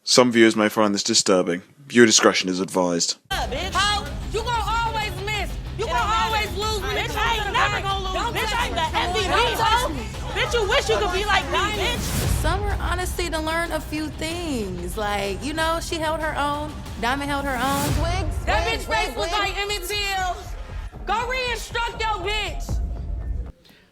Some viewers may find this disturbing. Viewer discretion is advised. How? You gonna always miss. You gonna always lose. Bitch, I ain't never gonna lose. Bitch, I'm the MVP. Bitch, you wish you could be like me, bitch. Summer honestly to learn a few things. Like, you know, she held her own. Diamond held her own. Twigs. That bitch face was like Emmett Till. Go re-instruct your bitch.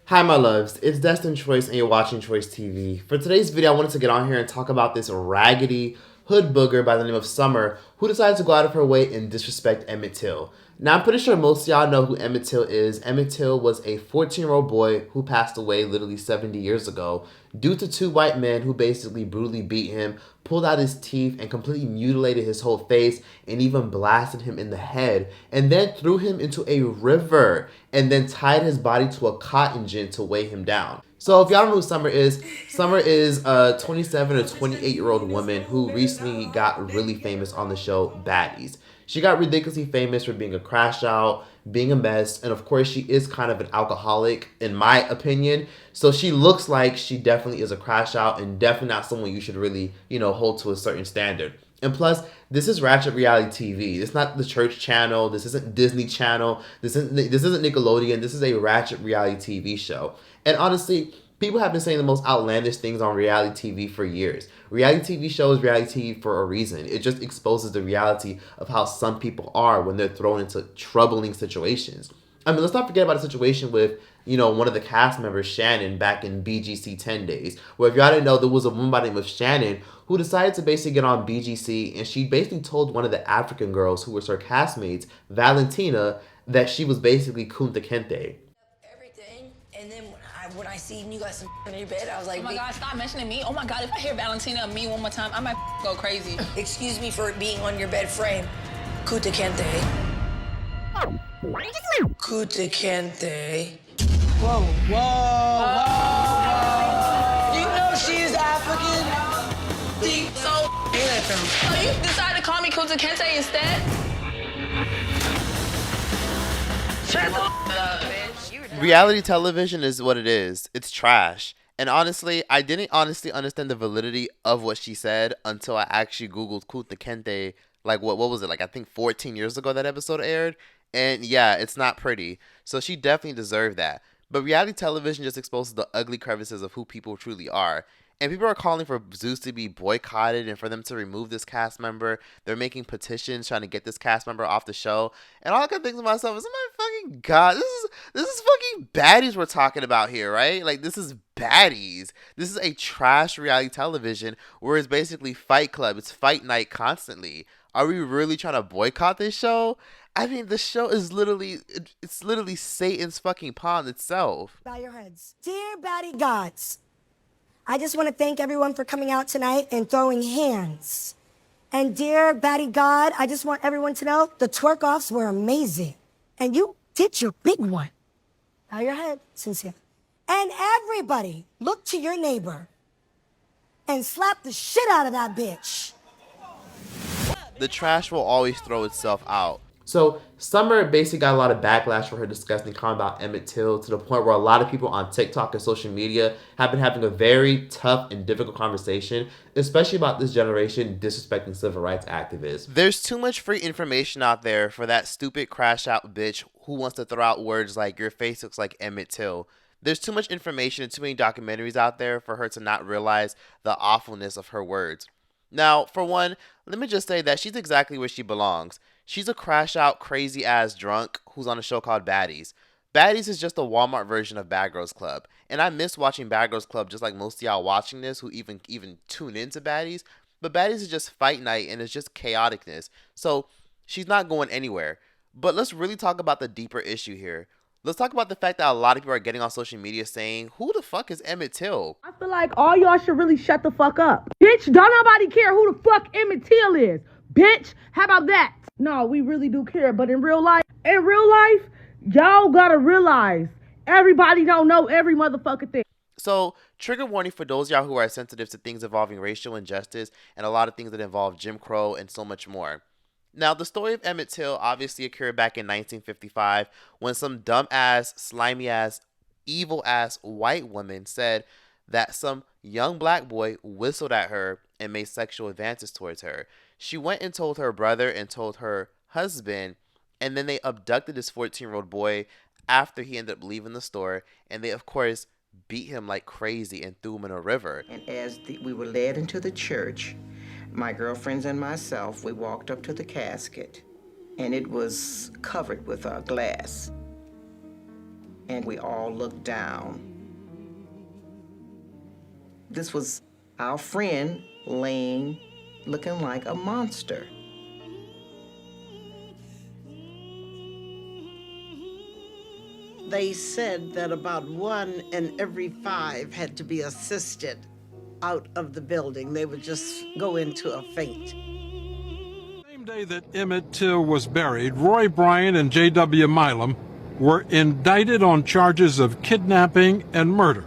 Hi my loves, it's CHANGE.TROYCE and you're watching Choice TV. For today's video, I wanted to get on here and talk about this raggedy hood booger by the name of Summer who decided to go out of her way and disrespect Emmett Till. Now I'm pretty sure most of y'all know who Emmett Till is. Emmett Till was a 14-year-old boy who passed away literally 70 years ago due to two white men who basically brutally beat him, pulled out his teeth and completely mutilated his whole face and even blasted him in the head and then threw him into a river and then tied his body to a cotton gin to weigh him down. So if y'all don't know who Summer is a 27 or 28-year-old woman who recently got really famous on the show Baddies. She got ridiculously famous for being a crash out, being a mess, and of course she is kind of an alcoholic in my opinion. So she looks like she definitely is a crash out and definitely not someone you should really, hold to a certain standard. And plus, this is ratchet reality TV. It's not the church channel. This isn't Disney Channel. This isn't Nickelodeon. This is a ratchet reality TV show. And honestly, people have been saying the most outlandish things on reality TV for years. Reality TV shows reality TV for a reason. It just exposes the reality of how some people are when they're thrown into troubling situations. I mean, let's not forget about a situation with, one of the cast members, Shannon, back in BGC 10 days, where if y'all didn't know, there was a woman by the name of Shannon who decided to basically get on BGC, and she basically told one of the African girls who was her castmates, Valentina, that she was basically Kunta Kinte. Everything, and then when I seen you got some in your bed, I was like, oh my God, stop mentioning me. Oh my God, if I hear Valentina and me one more time, I might go crazy. Excuse me for being on your bed frame. Kunta Kinte. Kunta Kinte. Whoa, whoa, whoa. You know she's African? So you decided to call me Kunta Kinte instead? Shut up, bitch. Reality television is what it is. It's trash. And honestly, I didn't honestly understand the validity of what she said until I actually Googled Kunta Kinte, like what was it, like I think 14 years ago that episode aired. And yeah, it's not pretty. So she definitely deserved that. But reality television just exposes the ugly crevices of who people truly are. And people are calling for Zeus to be boycotted and for them to remove this cast member. They're making petitions trying to get this cast member off the show. And all I can think to myself is, oh my fucking God, this is fucking Baddies we're talking about here, right? Like, this is Baddies. This is a trash reality television where it's basically Fight Club. It's fight night constantly. Are we really trying to boycott this show? I mean, the show is literally Satan's fucking pawn itself. Bow your heads. Dear Baddie Gods, I just want to thank everyone for coming out tonight and throwing hands. And dear Baddie God, I just want everyone to know the twerk-offs were amazing. And you did your big one. Bow your head, sincere. And everybody, look to your neighbor and slap the shit out of that bitch. The trash will always throw itself out. So Summer basically got a lot of backlash for her disgusting comment about Emmett Till, to the point where a lot of people on TikTok and social media have been having a very tough and difficult conversation, especially about this generation disrespecting civil rights activists. There's too much free information out there for that stupid crash out bitch who wants to throw out words like your face looks like Emmett Till. There's too much information and too many documentaries out there for her to not realize the awfulness of her words. Now, for one, let me just say that she's exactly where she belongs. She's a crash out, crazy ass drunk who's on a show called Baddies. Baddies is just a Walmart version of Bad Girls Club. And I miss watching Bad Girls Club just like most of y'all watching this who even tune into Baddies. But Baddies is just fight night and it's just chaoticness. So she's not going anywhere. But let's really talk about the deeper issue here. Let's talk about the fact that a lot of people are getting on social media saying, who the fuck is Emmett Till? I feel like all y'all should really shut the fuck up. Bitch, don't nobody care who the fuck Emmett Till is. Bitch, how about that? No, we really do care, but in real life, y'all gotta realize everybody don't know every motherfucking thing. So, trigger warning for those y'all who are sensitive to things involving racial injustice and a lot of things that involve Jim Crow and so much more. Now, the story of Emmett Till obviously occurred back in 1955 when some dumb-ass, slimy-ass, evil-ass white woman said that some young black boy whistled at her and made sexual advances towards her. She went and told her brother and told her husband, and then they abducted this 14-year-old boy after he ended up leaving the store, and they, of course, beat him like crazy and threw him in a river. And as we were led into the church, my girlfriends and myself, we walked up to the casket, and it was covered with glass. And we all looked down. This was our friend laying, looking like a monster. They said that about 1 in every 5 had to be assisted out of the building. They would just go into a faint. Same day that Emmett Till was buried, Roy Bryant and J.W. Milam were indicted on charges of kidnapping and murder.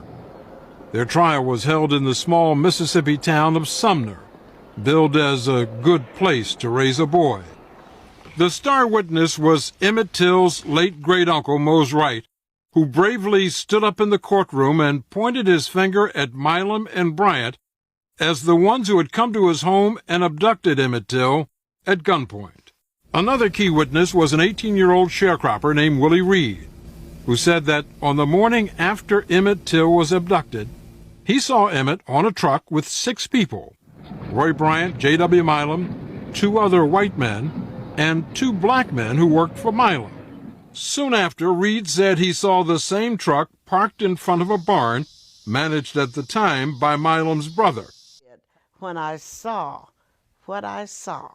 Their trial was held in the small Mississippi town of Sumner, billed as a good place to raise a boy. The star witness was Emmett Till's late great-uncle, Mose Wright, who bravely stood up in the courtroom and pointed his finger at Milam and Bryant as the ones who had come to his home and abducted Emmett Till at gunpoint. Another key witness was an 18-year-old sharecropper named Willie Reed, who said that on the morning after Emmett Till was abducted, he saw Emmett on a truck with 6 people: Roy Bryant, J.W. Milam, 2 other white men, and 2 black men who worked for Milam. Soon after, Reed said he saw the same truck parked in front of a barn managed at the time by Milam's brother. When I saw what I saw,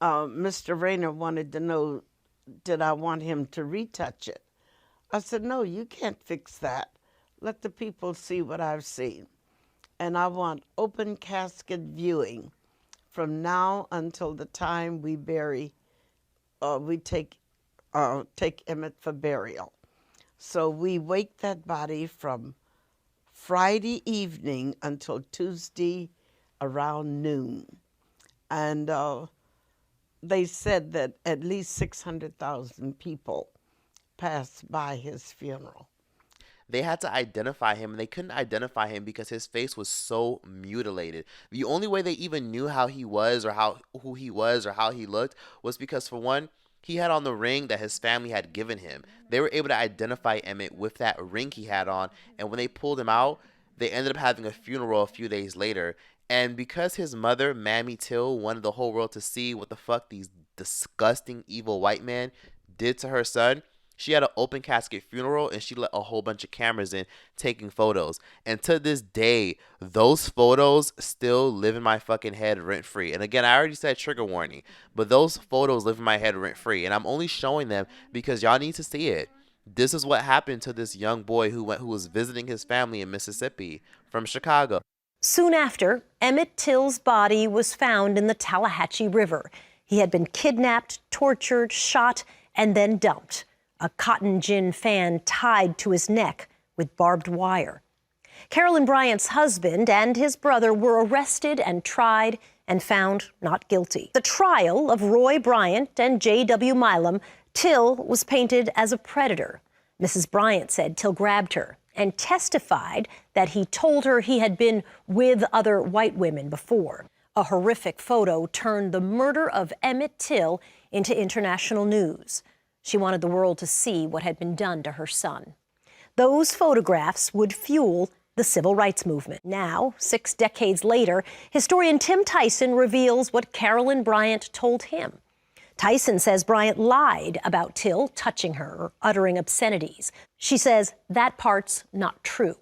Mr. Rayner wanted to know, did I want him to retouch it? I said, no, you can't fix that. Let the people see what I've seen. And I want open casket viewing from now until the time we bury, we take Emmett for burial. So we wake that body from Friday evening until Tuesday around noon. And they said that at least 600,000 people passed by his funeral. They had to identify him, and they couldn't identify him because his face was so mutilated. The only way they even knew how he was or who he was or how he looked was because, for one, he had on the ring that his family had given him. They were able to identify Emmett with that ring he had on, and when they pulled him out, they ended up having a funeral a few days later. And because his mother, Mammy Till, wanted the whole world to see what the fuck these disgusting, evil white men did to her son, she had an open casket funeral, and she let a whole bunch of cameras in taking photos. And to this day, those photos still live in my fucking head rent-free. And again, I already said trigger warning, but those photos live in my head rent-free. And I'm only showing them because y'all need to see it. This is what happened to this young boy who was visiting his family in Mississippi from Chicago. Soon after, Emmett Till's body was found in the Tallahatchie River. He had been kidnapped, tortured, shot, and then dumped. A cotton gin fan tied to his neck with barbed wire. Carolyn Bryant's husband and his brother were arrested and tried and found not guilty. The trial of Roy Bryant and J.W. Milam, Till was painted as a predator. Mrs. Bryant said Till grabbed her and testified that he told her he had been with other white women before. A horrific photo turned the murder of Emmett Till into international news. She wanted the world to see what had been done to her son. Those photographs would fuel the civil rights movement. Now, 6 decades later, historian Tim Tyson reveals what Carolyn Bryant told him. Tyson says Bryant lied about Till touching her or uttering obscenities. She says that part's not true.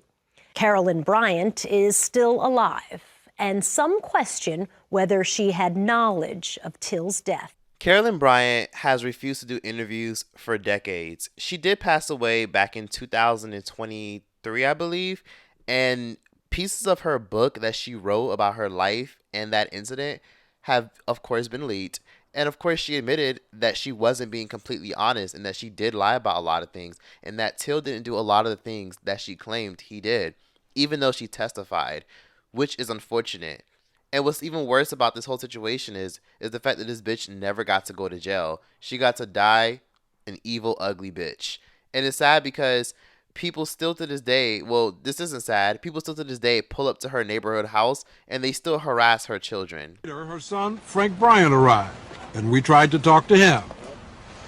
Carolyn Bryant is still alive, and some question whether she had knowledge of Till's death. Carolyn Bryant has refused to do interviews for decades. She did pass away back in 2023, I believe, and pieces of her book that she wrote about her life and that incident have, of course, been leaked. And, of course, she admitted that she wasn't being completely honest and that she did lie about a lot of things and that Till didn't do a lot of the things that she claimed he did, even though she testified, which is unfortunate. And what's even worse about this whole situation is the fact that this bitch never got to go to jail. She got to die an evil, ugly bitch. And it's sad because people still to this day, well, this isn't sad, people still to this day pull up to her neighborhood house and they still harass her children. Her son, Frank Bryant, arrived, and we tried to talk to him.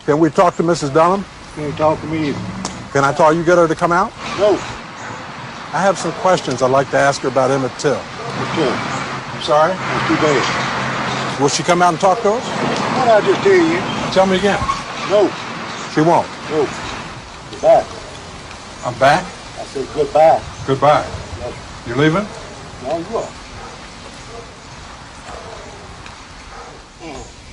Can we talk to Mrs. Dunham? Can't talk to me. Can I tell you get her to come out? No. I have some questions I'd like to ask her about Emmett Till. I'm sorry? That's too bad. Will she come out and talk to us? What I just tell you? Tell me again. No. She won't? No. Goodbye. I'm back? I said goodbye. Goodbye. Yes. You leaving? No, you are.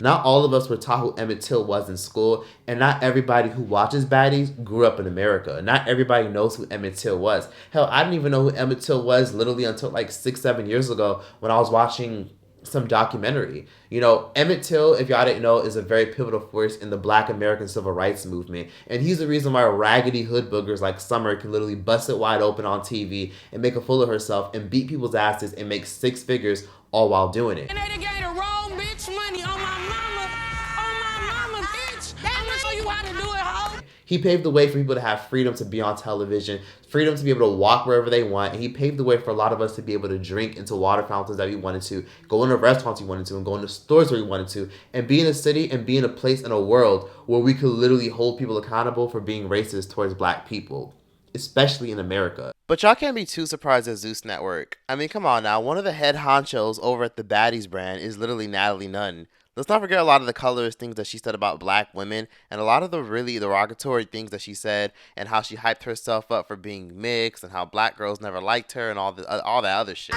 Not all of us were taught who Emmett Till was in school, and not everybody who watches Baddies grew up in America. Not everybody knows who Emmett Till was. Hell, I didn't even know who Emmett Till was literally until like 6-7 years ago when I was watching some documentary. You know, Emmett Till, if y'all didn't know, is a very pivotal force in the Black American Civil Rights Movement, and he's the reason why raggedy hood boogers like Summer can literally bust it wide open on TV and make a fool of herself and beat people's asses and make 6 figures all while doing it. And they gave the wrong bitch money on my mama, bitch. I'm gonna show you how to do it, ho. He paved the way for people to have freedom to be on television, freedom to be able to walk wherever they want, and he paved the way for a lot of us to be able to drink into water fountains that we wanted to, go into restaurants we wanted to, and go into stores where we wanted to, and be in a city and be in a place in a world where we could literally hold people accountable for being racist towards Black people, especially in America. But y'all can't be too surprised at Zeus Network. I mean, come on now, one of the head honchos over at the Baddies brand is literally Natalie Nunn. Let's not forget a lot of the colorist things that she said about Black women and a lot of the really derogatory things that she said and how she hyped herself up for being mixed and how Black girls never liked her and all that other shit.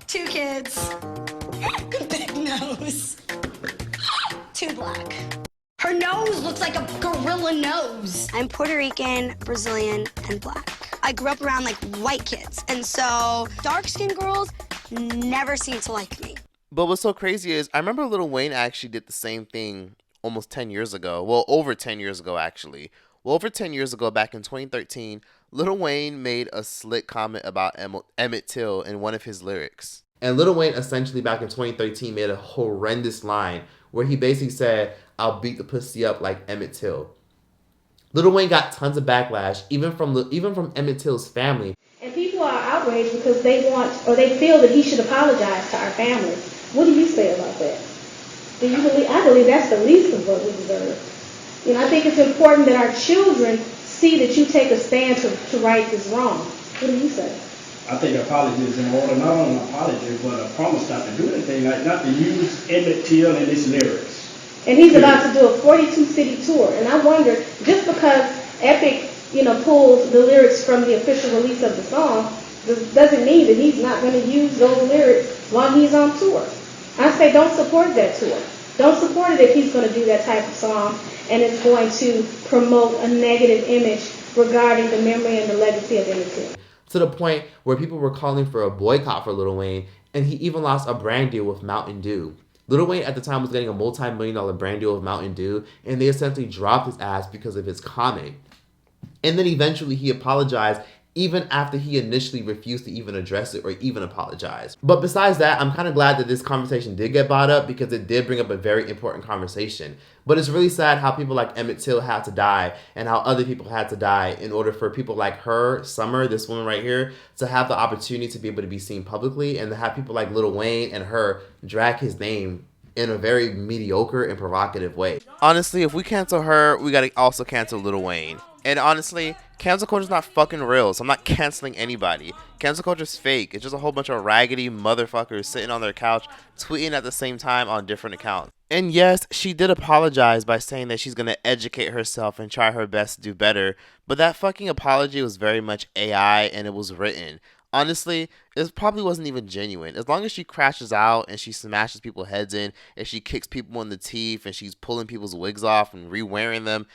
2 kids. Big nose. 2 Black. Her nose looks like a gorilla nose. I'm Puerto Rican, Brazilian, and Black. I grew up around like white kids, and so dark-skinned girls never seem to like me. But what's so crazy is I remember Lil Wayne actually did the same thing almost 10 years ago. Well, over 10 years ago, actually. Well, over 10 years ago, back in 2013, Lil Wayne made a slick comment about Emmett Till in one of his lyrics. And Lil Wayne essentially back in 2013 made a horrendous line where he basically said, "I'll beat the pussy up like Emmett Till." Lil Wayne got tons of backlash, even from Emmett Till's family. And people are outraged because they want, or they feel that he should apologize to our family. What do you say about that? Do you believe? I believe that's the least of what we deserve. You know, I think it's important that our children see that you take a stand to right this wrong. What do you say? I think an apology is in order, not only an apology, but a promise not to do anything, like not to use Emmett Till in his lyrics. And he's about to do a 42-city tour. And I wonder, just because Epic, pulls the lyrics from the official release of the song, doesn't mean that he's not going to use those lyrics while he's on tour. I say don't support that tour. Don't support it if he's going to do that type of song and it's going to promote a negative image regarding the memory and the legacy of Emmett Till. To the point where people were calling for a boycott for Lil Wayne, and he even lost a brand deal with Mountain Dew. Lil Wayne at the time was getting a multi-million-dollar brand deal with Mountain Dew, and they essentially dropped his ass because of his comment. And then eventually he apologized, even after he initially refused to even address it or even apologize. But besides that, I'm kind of glad that this conversation did get brought up because it did bring up a very important conversation. But it's really sad how people like Emmett Till had to die and how other people had to die in order for people like her, Summer, this woman right here, to have the opportunity to be able to be seen publicly and to have people like Lil Wayne and her drag his name in a very mediocre and provocative way. Honestly, if we cancel her, we gotta also cancel Lil Wayne. And honestly, cancel culture is not fucking real, so I'm not canceling anybody. Cancel culture is fake. It's just a whole bunch of raggedy motherfuckers sitting on their couch, tweeting at the same time on different accounts. And yes, she did apologize by saying that she's gonna educate herself and try her best to do better, but that fucking apology was very much AI and it was written. Honestly, it probably wasn't even genuine. As long as she crashes out and she smashes people's heads in, and she kicks people in the teeth and she's pulling people's wigs off and re-wearing them,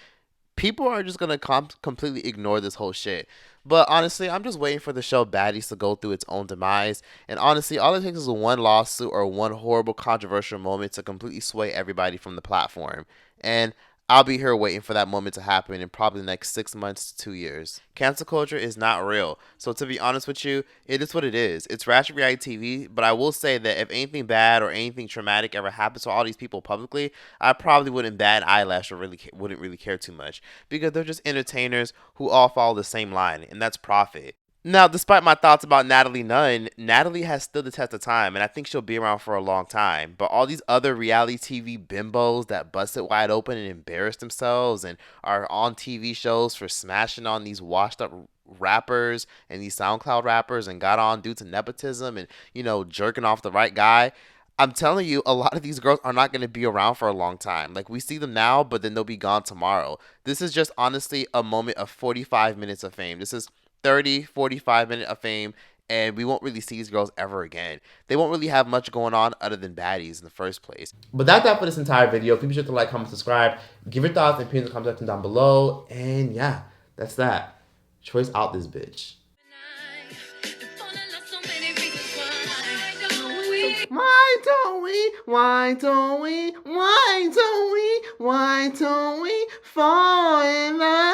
people are just going to completely ignore this whole shit. But honestly, I'm just waiting for the show Baddies to go through its own demise. And honestly, all it takes is one lawsuit or one horrible controversial moment to completely sway everybody from the platform. And I'll be here waiting for that moment to happen in probably the next 6 months to 2 years. Cancel culture is not real. So to be honest with you, it is what it is. It's ratchet reality TV, but I will say that if anything bad or anything traumatic ever happens to all these people publicly, I probably wouldn't bat an eyelash or wouldn't really care too much, because they're just entertainers who all follow the same line, and that's profit. Now, despite my thoughts about Natalie Nunn, Natalie has stood the test of time, and I think she'll be around for a long time. But all these other reality TV bimbos that busted wide open and embarrassed themselves and are on TV shows for smashing on these washed up rappers and these SoundCloud rappers and got on due to nepotism and, jerking off the right guy, I'm telling you, a lot of ththese girls are not going to be around for a long time. Like, we see them now, but then they'll be gone tomorrow. This is just honestly a moment of 45 minutes of fame. This is 30, 45 minutes of fame, and we won't really see these girls ever again. They won't really have much going on other than Baddies in the first place. But that's that for this entire video. People sure to like, comment, subscribe. Give your thoughts and opinions in the comment section down below. And yeah, that's that. Choice out this bitch. Why don't we fall in love?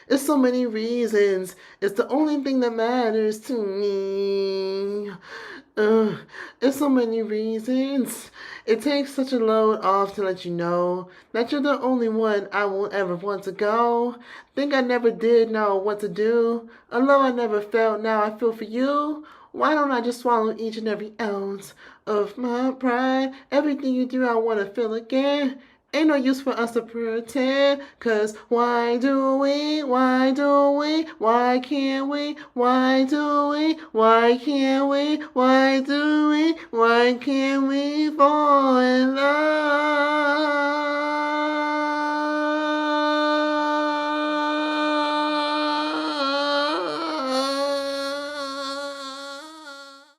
There's so many reasons. It's the only thing that matters to me. There's so many reasons. It takes such a load off to let you know that you're the only one I will ever want to go. Think I never did know what to do. A love I never felt, now I feel for you. Why don't I just swallow each and every ounce of my pride? Everything you do, I want to feel again. Ain't no use for us to pretend, 'cause why can't we, why can't we fall in love?